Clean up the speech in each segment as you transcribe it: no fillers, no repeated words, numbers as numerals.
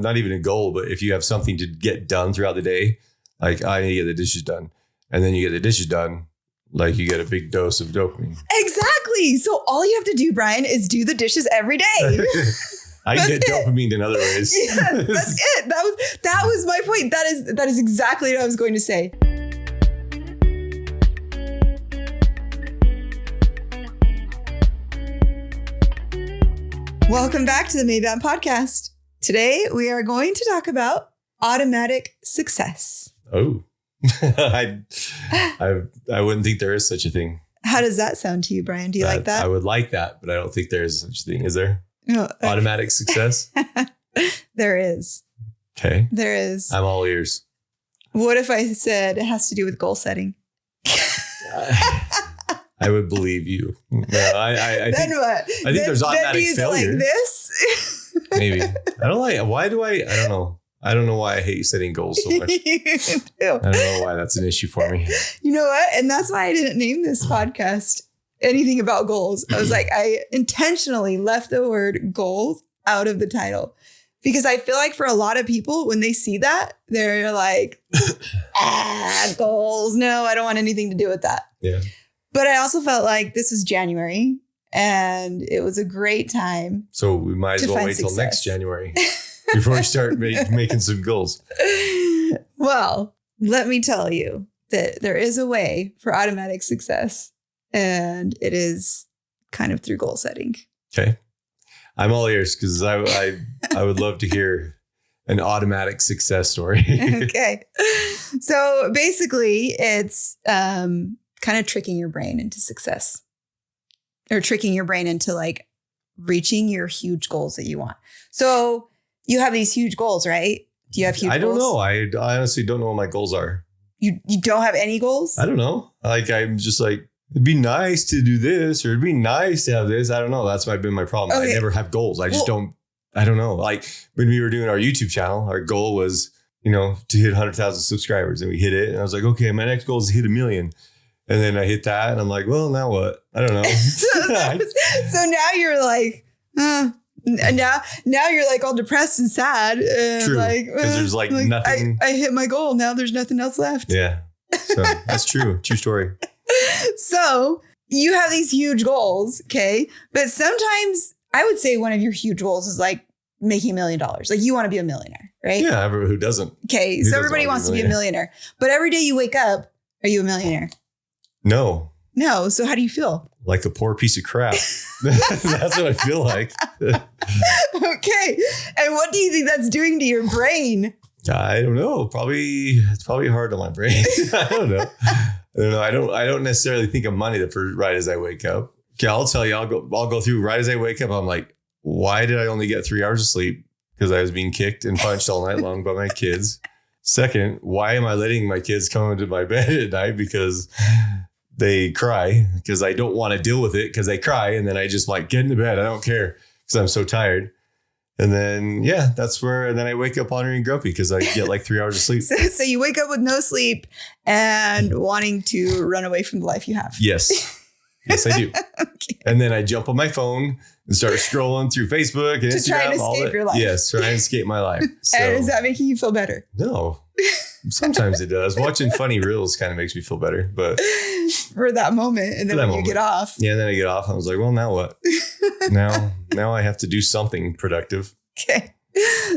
have not even a goal, but if you have something to get done throughout the day, like I need to get the dishes done, and then you get the dishes done, like you get a big dose of dopamine. Exactly. So all you have to do, Bryan, is do the dishes every day. I get dopamine in other ways. Yes, that's it. That was my point. That is exactly what I was going to say. Welcome back to the Maeband podcast. Today we are going to talk about automatic success. Oh, I wouldn't think there is such a thing. How does that sound to you, Bryan? Do you like that? I would like that, but I don't think there is such a thing. Is there? No. Automatic success? There is. Okay. There is. I'm all ears. What if I said it has to do with goal setting? I would believe you. No, I then think, what? I think there's automatic failure. Like this? Maybe. I don't like. Why do I don't know. I don't know why I hate setting goals so much. I don't know why that's an issue for me. You know what? And that's why I didn't name this podcast anything about goals. I was like, I intentionally left the word goals out of the title because I feel like for a lot of people, when they see that, they're like, goals. No, I don't want anything to do with that. Yeah. But I also felt like this was January and it was a great time. So we might as well wait till next January before we start making some goals. Well, let me tell you that there is a way for automatic success, and it is kind of through goal setting. Okay. I'm all ears because I would love to hear an automatic success story. Okay. So basically it's kind of tricking your brain into success, or tricking your brain into like reaching your huge goals that you want. So you have these huge goals, right? Do you have huge goals? I don't know. I honestly don't know what my goals are. You don't have any goals? I don't know. Like, I'm just like, it'd be nice to do this, or it'd be nice to have this. I don't know. That's been my problem. Okay. I never have goals. I don't know. Like when we were doing our YouTube channel, our goal was, to hit 100,000 subscribers, and we hit it. And I was like, okay, my next goal is to hit 1 million. And then I hit that and I'm like, well, now what? I don't know. So now you're like, and now you're like all depressed and sad. True. Because there's like nothing. I hit my goal. Now there's nothing else left. Yeah. So that's true. True story. So you have these huge goals. Okay. But sometimes I would say one of your huge goals is like making $1 million. Like you want to be a millionaire, right? Yeah. Who doesn't? Okay. So everybody wants to be a millionaire. But every day you wake up, are you a millionaire? No. So how do you feel? Like a poor piece of crap. That's what I feel like. Okay. And what do you think that's doing to your brain? I don't know. It's probably hard on my brain. I don't know. I don't necessarily think of money right as I wake up. Okay, I'll tell you, I'll go through right as I wake up. I'm like, why did I only get 3 hours of sleep? Because I was being kicked and punched all night long by my kids. Second, why am I letting my kids come into my bed at night? Because they cry, because I don't want to deal with it because they cry. And then I just like get into bed. I don't care because I'm so tired. And then, and then I wake up hungry and grumpy because I get like 3 hours of sleep. So you wake up with no sleep and wanting to run away from the life you have. Yes. Yes, I do. Okay. And then I jump on my phone and start scrolling through Facebook and Instagram. Try and escape your life. Yes, try and escape my life. So, and is that making you feel better? No. Sometimes it does. Watching funny reels kind of makes me feel better, but for that moment, and then when you get off. Yeah, and then I get off. I was like, well, now what? now I have to do something productive. Okay.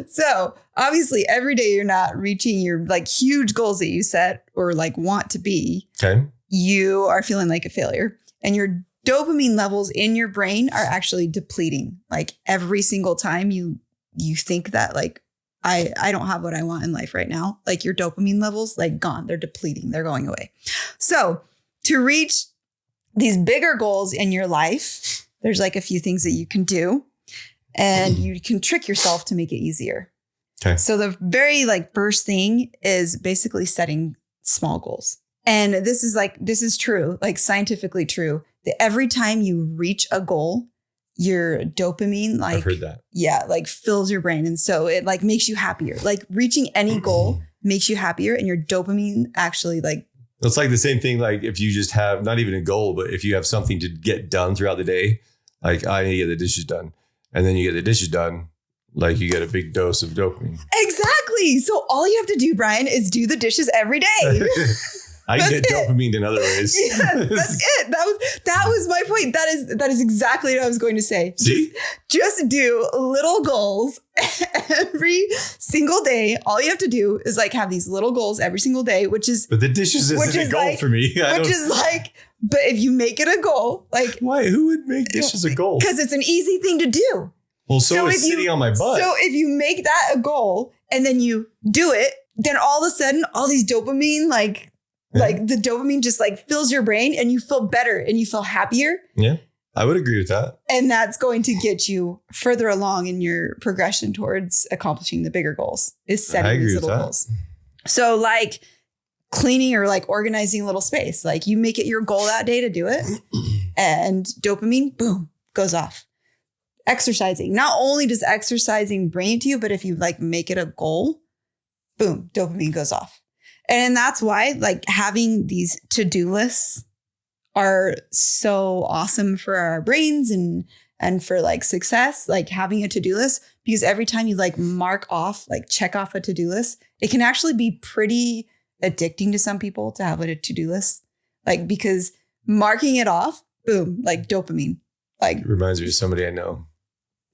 So obviously every day you're not reaching your like huge goals that you set or like want to be. Okay. You are feeling like a failure, and your dopamine levels in your brain are actually depleting. Like every single time you think that like, I don't have what I want in life right now. Like your dopamine levels, like gone, they're depleting, they're going away. So to reach these bigger goals in your life, there's like a few things that you can do, and you can trick yourself to make it easier. Okay. So the very like first thing is basically setting small goals. And this is true, like scientifically true, that every time you reach a goal, your dopamine, like, I've heard that. Yeah, like fills your brain. And so it like makes you happier. Like reaching any goal makes you happier, and your dopamine actually like. It's like the same thing. Like if you just have not even a goal, but if you have something to get done throughout the day, like I need to get the dishes done, and then you get the dishes done, Like you get a big dose of dopamine. Exactly. So all you have to do, Bryan, is do the dishes every day. I can get dopamine in other ways. Yes, that's it. That was my point. That is exactly what I was going to say. See? Just do little goals every single day. All you have to do is like have these little goals every single day, which is. But the dishes isn't a goal for me. Which is like, but if you make it a goal, like. Why? Who would make dishes a goal? Because it's an easy thing to do. Well, so is sitting on my butt. So if you make that a goal and then you do it, then all of a sudden, all these dopamine, like the dopamine just like fills your brain and you feel better and you feel happier. Yeah, I would agree with that. And that's going to get you further along in your progression towards accomplishing the bigger goals, is setting these little goals. So like cleaning or like organizing a little space, like you make it your goal that day to do it and dopamine, boom, goes off. Exercising. Not only does exercising bring it to you, but if you like make it a goal, boom, dopamine goes off. And that's why like having these to-do lists are so awesome for our brains and for like success, like having a to-do list, because every time you like mark off, like check off a to-do list, it can actually be pretty addicting to some people to have a to-do list. Like, because marking it off, boom, like dopamine. Like it reminds me of somebody I know.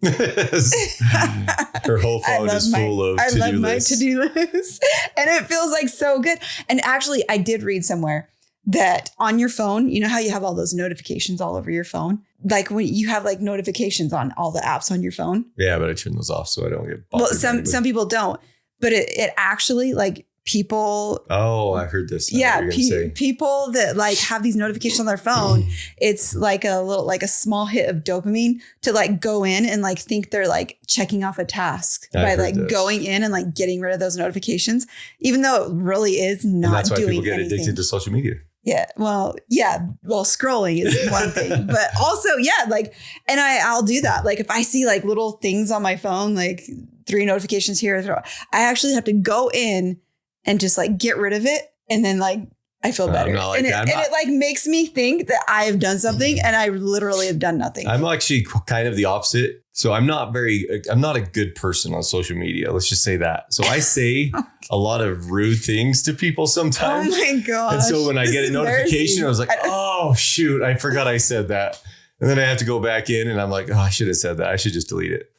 Her whole phone is full of to-do lists. I love my to-do list. And it feels like so good. And actually, I did read somewhere that on your phone, you know how you have all those notifications all over your phone? Like when you have like notifications on all the apps on your phone. Yeah, but I turn those off so I don't get bothered. Well, some people don't. But it actually like people. Oh, I heard this. Yeah, people that like have these notifications on their phone, it's like a small hit of dopamine to like go in and like think they're like checking off a task by like going in and like getting rid of those notifications, even though it really is not doing anything. And that's why people get addicted to social media. Yeah. Well, scrolling is one thing, but also, like, and I'll do that. Like if I see like little things on my phone, like 3 notifications here, I actually have to go in and just like get rid of it. And then like, I feel better. And it like makes me think that I have done something and I literally have done nothing. I'm actually kind of the opposite. So I'm not a good person on social media. Let's just say that. So I say a lot of rude things to people sometimes. Oh my gosh. And so when I get a notification, I was like, oh shoot, I forgot I said that. And then I have to go back in and I'm like, oh, I should have said that. I should just delete it.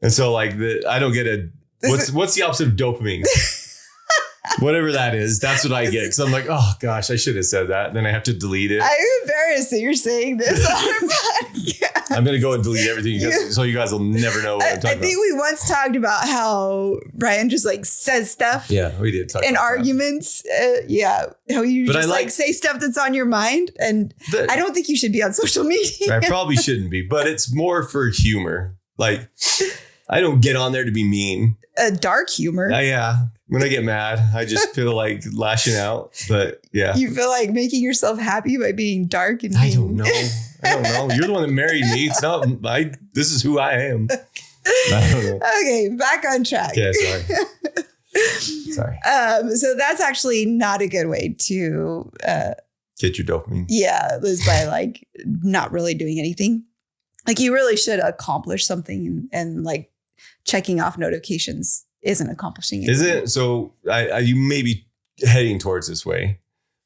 And so like I don't get what's the opposite of dopamine? Whatever that is, that's what I get. Because I'm like, oh gosh, I should have said that. And then I have to delete it. I'm embarrassed that you're saying this on our podcast. I'm going to go and delete everything so you guys will never know what I'm talking about. I think we once talked about how Bryan just like says stuff. Yeah, we did talk in about arguments. How you just like say stuff that's on your mind. And I don't think you should be on social media. I probably shouldn't be, but it's more for humor. Like, I don't get on there to be mean. Dark humor. Yeah. When I get mad, I just feel like lashing out. But yeah. You feel like making yourself happy by being dark and I don't know. You're the one that married me. It's not this is who I am. I don't know. Okay, back on track. Yeah, sorry. So that's actually not a good way to get your dopamine. Yeah, is by like not really doing anything. Like you really should accomplish something and like checking off notifications isn't accomplishing anything. Isn't it? So you may be heading towards this way,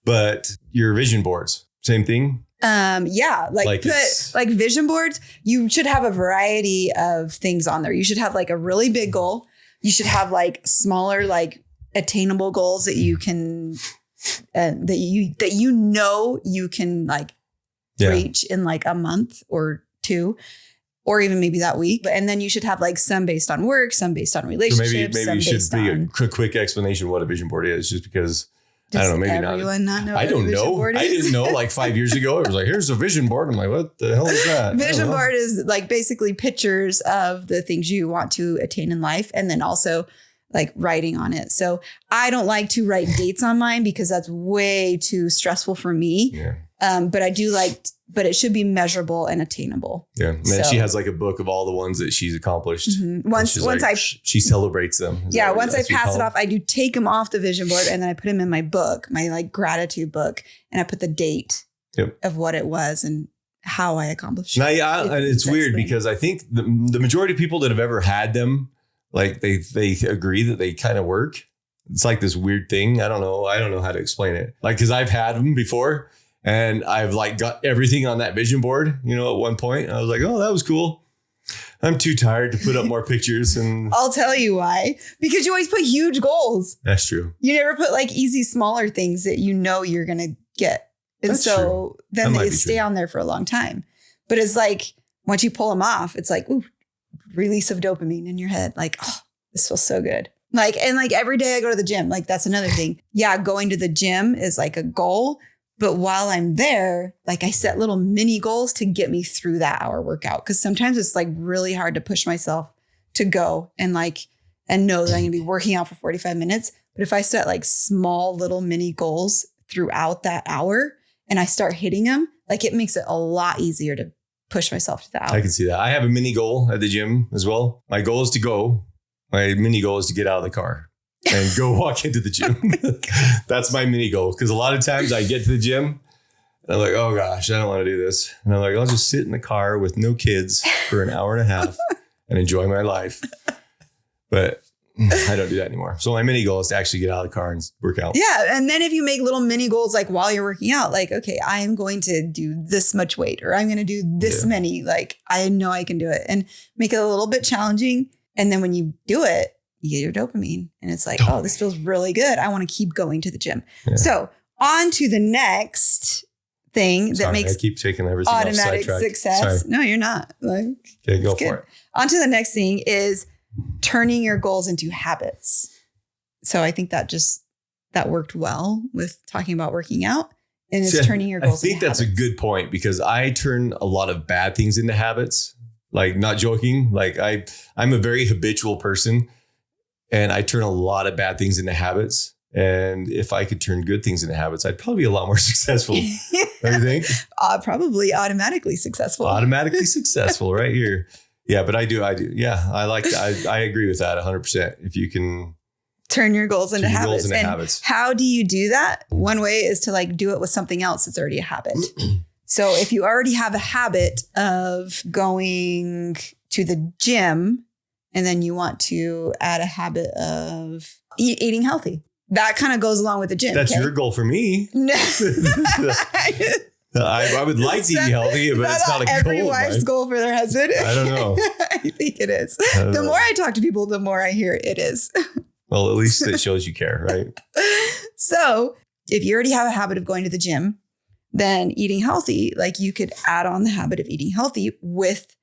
but your vision boards, same thing? Yeah. Like vision boards, you should have a variety of things on there. You should have like a really big goal. You should have like smaller, like attainable goals that you can, that you know you can like reach in like a month or 2. Or even maybe that week. And then you should have like some based on work, some based on relationships. So maybe you should be a quick explanation of what a vision board is, just because I don't know, maybe everyone not know. I don't know. I didn't know like 5 years ago. It was like, here's a vision board. I'm like, what the hell is that? Vision board is like basically pictures of the things you want to attain in life. And then also like writing on it. So I don't like to write dates on mine because that's way too stressful for me. Yeah. But it should be measurable and attainable. Yeah. And then she has like a book of all the ones that she's accomplished. Mm-hmm. She celebrates them. Once I pass it off, I do take them off the vision board and then I put them in my book, my like gratitude book. And I put the date of what it was and how I accomplished it. And it's weird because I think the majority of people that have ever had them like they agree that they kind of work. It's like this weird thing. I don't know how to explain it. Like, cause I've had them before and I've like got everything on that vision board, you know, at one point I was like, oh, that was cool. I'm too tired to put up more pictures. And I'll tell you why. Because you always put huge goals. That's true. You never put like easy, smaller things that you know you're going to get. And That's so true. then That they might be stay true. on there for a long time. But it's like, once you pull them off, it's like, ooh, release of dopamine in your head. Like, oh, this feels so good. Like, and like every day I go to the gym, like that's another thing. Yeah. Going to the gym is like a goal. But while I'm there, like I set little mini goals to get me through that hour workout. Cause sometimes it's like really hard to push myself to go and know that I'm gonna be working out for 45 minutes. But if I set like small little mini goals throughout that hour and I start hitting them, like it makes it a lot easier to push myself to the hour. I can see that. I have a mini goal at the gym as well. My goal is to go. My mini goal is to get out of the car and go walk into the gym. That's my mini goal. Because a lot of times I get to the gym and I'm like, oh gosh, I don't want to do this. And I'm like, I'll just sit in the car with no kids for an hour and a half and enjoy my life. But I don't do that anymore. So my mini goal is to actually get out of the car and work out. Yeah. And then if you make little mini goals, like while you're working out, like, okay, I am going to do this much weight or I'm going to do this many, like I know I can do it and make it a little bit challenging. And then when you do it, you get your dopamine and it's like, oh, this feels really good. I want to keep going to the gym. Yeah. So on to the next thing that makes I keep taking everything automatic success. Sorry. No, you're not. Like, okay, go for it. On to the next thing is turning your goals into habits. So I think that worked well with talking about working out and it's turning your goals into habits. I think that's a good point because I turn a lot of bad things into habits. Like not joking, like I'm a very habitual person and I turn a lot of bad things into habits. And if I could turn good things into habits, I'd probably be a lot more successful. Don't you think? Probably automatically successful. Automatically successful right here. Yeah, but I do. Yeah, I like that. I agree with that 100%. If you can turn your goals into habits. How do you do that? One way is to like do it with something else that's already a habit. So if you already have a habit of going to the gym and then you want to add a habit of eating healthy, that kind of goes along with the gym. That's your goal for me. No. I would like to eat healthy, but it's not a goal. Every wife's goal for their husband. I don't know. I think it is. The more I talk to people, the more I hear it is. Well, at least it shows you care, right? So if you already have a habit of going to the gym, then eating healthy, like you could add on the habit of eating healthy with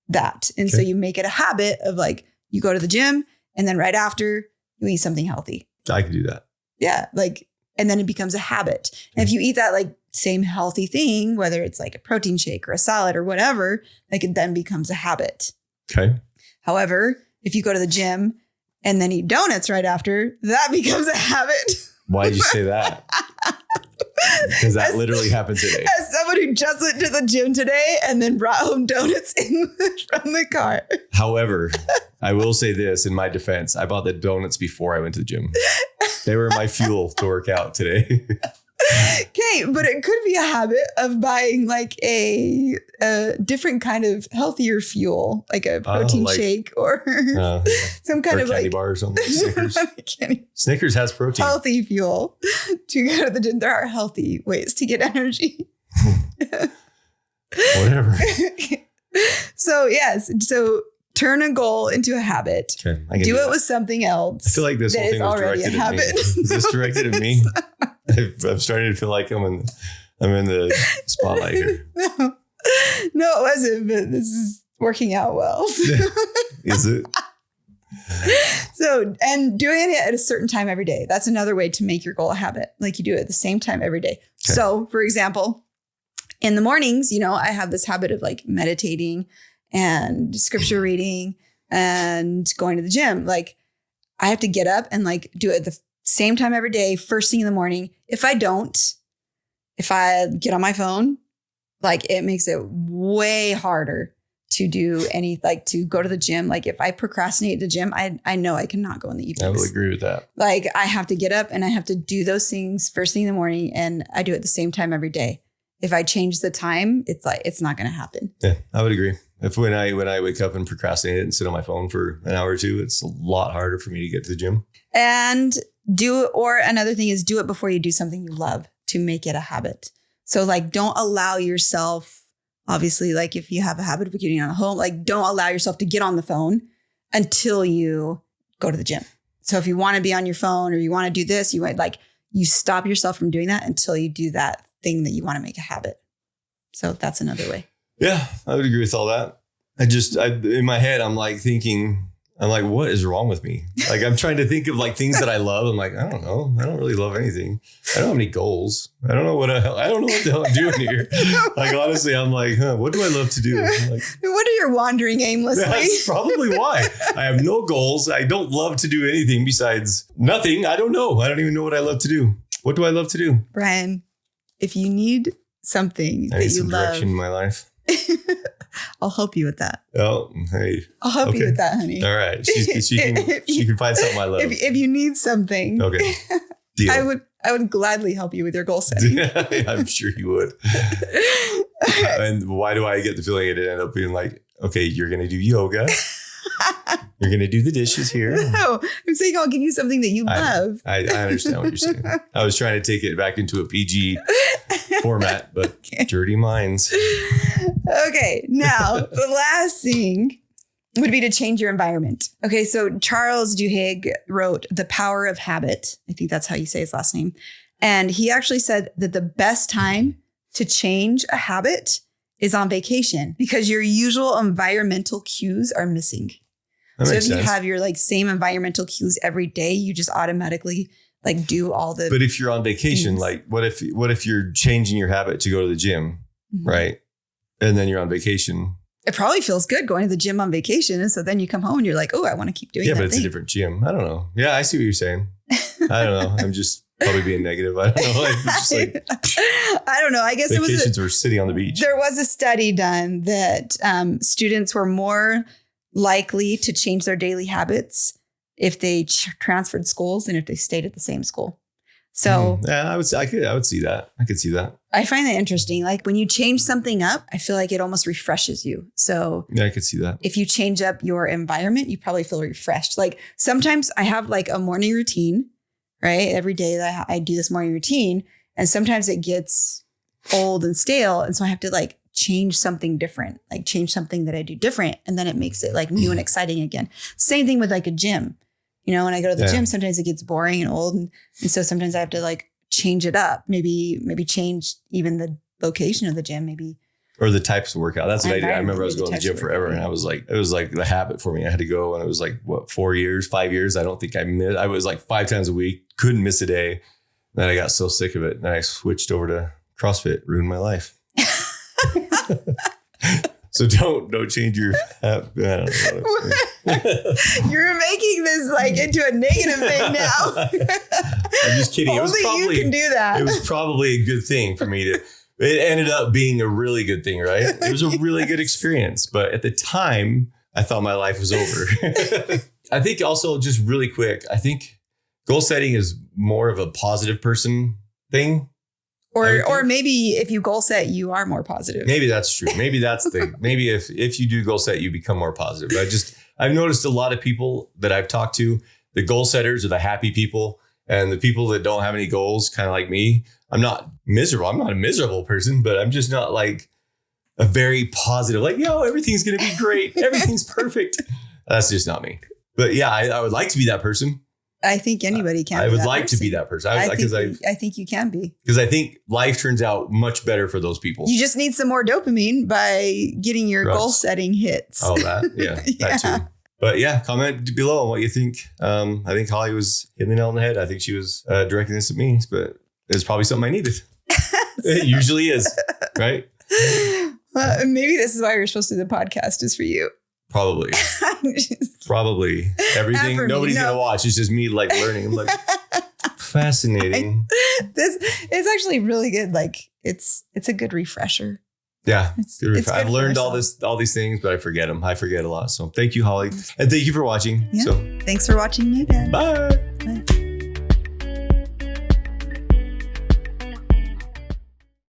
that. And so you make it a habit of like, you go to the gym and then right after you eat something healthy. I could do that. Yeah. Like, and then it becomes a habit. And if you eat that like same healthy thing, whether it's like a protein shake or a salad or whatever, like it then becomes a habit. Okay. However, if you go to the gym and then eat donuts right after, that becomes a habit. Why did you say that? Because that literally happened today. As someone who just went to the gym today and then brought home donuts from the car. However, I will say this in my defense. I bought the donuts before I went to the gym. They were my fuel to work out today. Okay, but it could be a habit of buying like a different kind of healthier fuel, like a protein shake or some kind of candy like bar or something. Snickers. Snickers has protein. Healthy fuel to go to the gym. There are healthy ways to get energy. Whatever. So yes, so turn a goal into a habit. Okay, do it with something else. I feel like this whole thing was directed at me. Is this directed at me? I'm starting to feel like I'm in the spotlight here. No, it wasn't, but this is working out well. Is it? So, and doing it at a certain time every day. That's another way to make your goal a habit. Like you do it at the same time every day. Okay. So for example, in the mornings, I have this habit of like meditating and scripture reading and going to the gym. Like I have to get up and like do it at the same time every day, first thing in the morning. If I get on my phone, like it makes it way harder to do to go to the gym. Like if I procrastinate at the gym, I know I cannot go in the evenings. I will agree with that. Like I have to get up and I have to do those things first thing in the morning and I do it at the same time every day. If I change the time, it's not going to happen. Yeah, I would agree. when I wake up and procrastinate and sit on my phone for an hour or two, it's a lot harder for me to get to the gym. And another thing is do it before you do something you love to make it a habit. So like, don't allow yourself, obviously, like if you have a habit of getting on the phone, like don't allow yourself to get on the phone until you go to the gym. So if you want to be on your phone or you want to do this, you stop yourself from doing that until you do that thing that you want to make a habit. So that's another way. Yeah, I would agree with all that. In my head, I'm like, what is wrong with me? Like, I'm trying to think of like things that I love. I'm like, I don't know. I don't really love anything. I don't have any goals. I don't know what the hell I'm doing here. Like, honestly, I'm like, what do I love to do? Like, what are you wandering aimlessly? That's probably why. I have no goals. I don't love to do anything besides nothing. I don't know. I don't even know what I love to do. What do I love to do? Brian, if you need something that you love, direction in my life. I'll help you with that. Oh, hey. I'll help you with that, honey. All right. She can find something I love. If you need something. Okay. Deal. I would gladly help you with your goal setting. I'm sure you would. And why do I get the feeling it ended up being like, okay, you're going to do yoga. You're going to do the dishes here. No, I'm saying I'll give you something that you love. I understand what you're saying. I was trying to take it back into a PG format, but dirty minds. Okay, now the last thing would be to change your environment. Okay, so Charles Duhigg wrote The Power of Habit. I think that's how you say his last name. And he actually said that the best time to change a habit is on vacation because your usual environmental cues are missing. So if you have your like same environmental cues every day, you just automatically like do all the. But if you're on vacation, things. Like what if you're changing your habit to go to the gym, right? And then you're on vacation. It probably feels good going to the gym on vacation. And so then you come home and you're like, oh, I want to keep doing that. Yeah, but it's a different gym. I don't know. Yeah, I see what you're saying. I don't know. I'm just probably being negative. I don't know. Like, just like, I don't know. I guess vacations were sitting on the beach. There was a study done that students were more likely to change their daily habits if they transferred schools than if they stayed at the same school. So yeah, I would see that. I could see that. I find that interesting. Like when you change something up, I feel like it almost refreshes you. So yeah, I could see that. If you change up your environment, you probably feel refreshed. Like sometimes I have like a morning routine, right? Every day that I do this morning routine, and sometimes it gets old and stale. And so I have to like change something different, like change something that I do different. And then it makes it like new and exciting again. Same thing with like a gym. You know, when I go to the gym, sometimes it gets boring and old. And so sometimes I have to like change it up, maybe change even the location of the gym, maybe. Or the types of workout. That's what I did. I remember I was going to the gym forever and I was like, it was like the habit for me. I had to go and it was like, 5 years? I don't think I missed. I was like 5 times a week, couldn't miss a day. Then I got so sick of it. And I switched over to CrossFit, ruined my life. So don't change your habit. I don't know. You're making this like into a negative thing now. I'm just kidding. Only you can do that. It was probably a good thing for me to. It ended up being a really good thing, right? It was a really good experience. But at the time, I thought my life was over. I think also just really quick, I think goal setting is more of a positive person thing. Or maybe if you goal set, you are more positive. Maybe that's true. Maybe that's the thing. Maybe if you do goal set, you become more positive. I've noticed a lot of people that I've talked to, the goal setters are the happy people, and the people that don't have any goals, kind of like me. I'm not miserable. I'm not a miserable person, but I'm just not like a very positive, like, yo, everything's going to be great. Everything's perfect. That's just not me. But yeah, I would like to be that person. I think anybody can. I would like to be that person. I think you can be. Because I think life turns out much better for those people. You just need some more dopamine by getting your goal setting hits. Oh, that? Yeah, that too. But yeah, comment below on what you think. I think Holly was hitting the nail on the head. I think she was directing this at me, but it's probably something I needed. It usually is, right? Well, maybe this is why you're supposed to do the podcast is for you. Probably. Probably. Everything nobody's going to watch. It's just me like learning. I'm like, fascinating. This is actually really good. Like it's a good refresher. Yeah. I've learned all these things, but I forget them. I forget a lot. So thank you, Holly. And thank you for watching. Yeah. So thanks for watching Maeband. Bye.